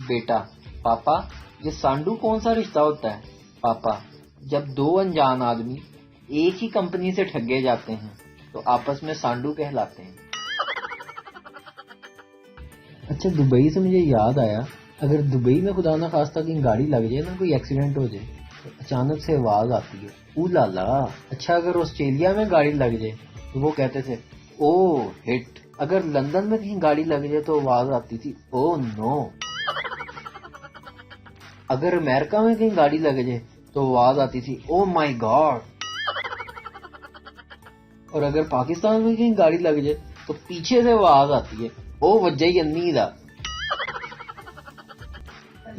بیٹا: پاپا یہ سانڈو کون سا رشتہ ہوتا ہے؟ پاپا: جب دو انجان آدمی ایک ہی کمپنی سے ٹھگے جاتے ہیں تو آپس میں سانڈو کہلاتے ہیں۔ اچھا، دبئی سے مجھے یاد آیا، اگر دبئی میں خدا نہ خواستہ کہیں گاڑی لگ جائے نا، کوئی ایکسیڈنٹ ہو جائے تو اچانک سے آواز آتی ہے او لا لا۔ اچھا، اگر آسٹریلیا میں گاڑی لگ جائے تو وہ کہتے تھے او ہٹ۔ اگر لندن میں کہیں گاڑی لگ جائے تو آواز آتی تھی او نو۔ اگر امریکہ میں کہیں گاڑی لگ جائے تو آواز آتی تھی او مائی گاڈ۔ اور اگر پاکستان میں کہیں گاڑی لگ جائے تو پیچھے سے آواز آتی ہے او وجہ انی دا۔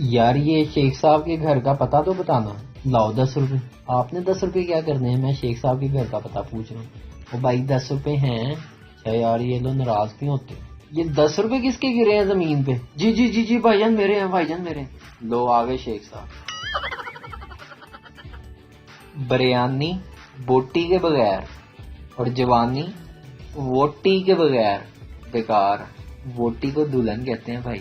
یار یہ شیخ صاحب کے گھر کا پتہ تو بتانا۔ لاؤ 10 روپے۔ آپ نے 10 روپے کیا کرنے ہیں؟ میں شیخ صاحب کے گھر کا پتہ پوچھ رہا ہوں۔ وہ بھائی 10 روپے ہیں۔ اچھا یار یہ لوگ ناراض کیوں ہوتے؟ یہ 10 روپے کس کے گرے ہیں زمین پہ؟ جی جی جی جی بھائی جان میرے ہیں، بھائی جان میرے ہیں۔ لو آگے شیخ صاحب۔ بریانی بوٹی کے بغیر اور جوانی ووٹی کے بغیر بیکار۔ ووٹی کو دلہن کہتے ہیں بھائی۔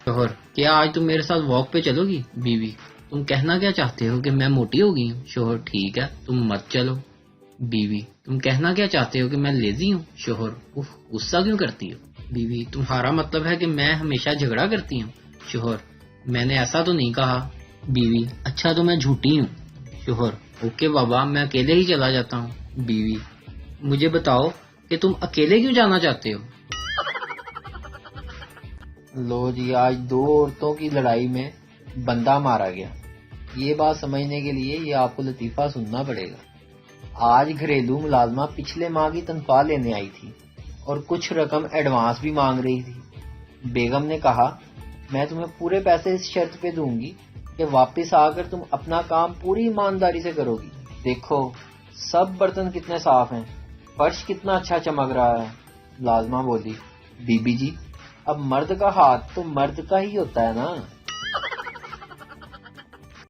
شوہر: کیا آج تم میرے ساتھ واک پہ چلو گی؟ بیوی: تم کہنا کیا چاہتے ہو کہ میں موٹی ہو گئی ہوں؟ شوہر: ٹھیک ہے تم مت چلو۔ بیوی: تم کہنا کیا چاہتے ہو کہ میں لیزی ہوں؟ شوہر: اف غصہ کیوں کرتی ہو؟ بیوی: تمہارا مطلب ہے کہ میں ہمیشہ جھگڑا کرتی ہوں؟ شوہر: میں نے ایسا تو نہیں کہا۔ بیوی: اچھا تو میں جھوٹی ہوں۔ شوہر: اوکے بابا میں اکیلے ہی چلا جاتا ہوں۔ بیوی: مجھے بتاؤ کہ تم اکیلے کیوں جانا چاہتے ہو؟ لو جی، آج 2 عورتوں کی لڑائی میں بندہ مارا گیا۔ یہ بات سمجھنے کے لیے یہ آپ کو لطیفہ سننا پڑے گا۔ آج گھریلو ملازمہ پچھلے ماہ کی تنخواہ لینے آئی تھی اور کچھ رقم ایڈوانس بھی مانگ رہی تھی۔ بیگم نے کہا میں تمہیں پورے پیسے اس شرط پہ دوں گی کہ واپس آ کر تم اپنا کام پوری ایمانداری سے کرو گی۔ دیکھو سب برتن کتنے صاف ہیں، فرش کتنا اچھا چمک رہا ہے۔ ملازمہ بولی: بی بی جی اب مرد کا ہاتھ تو مرد کا ہی ہوتا ہے نا۔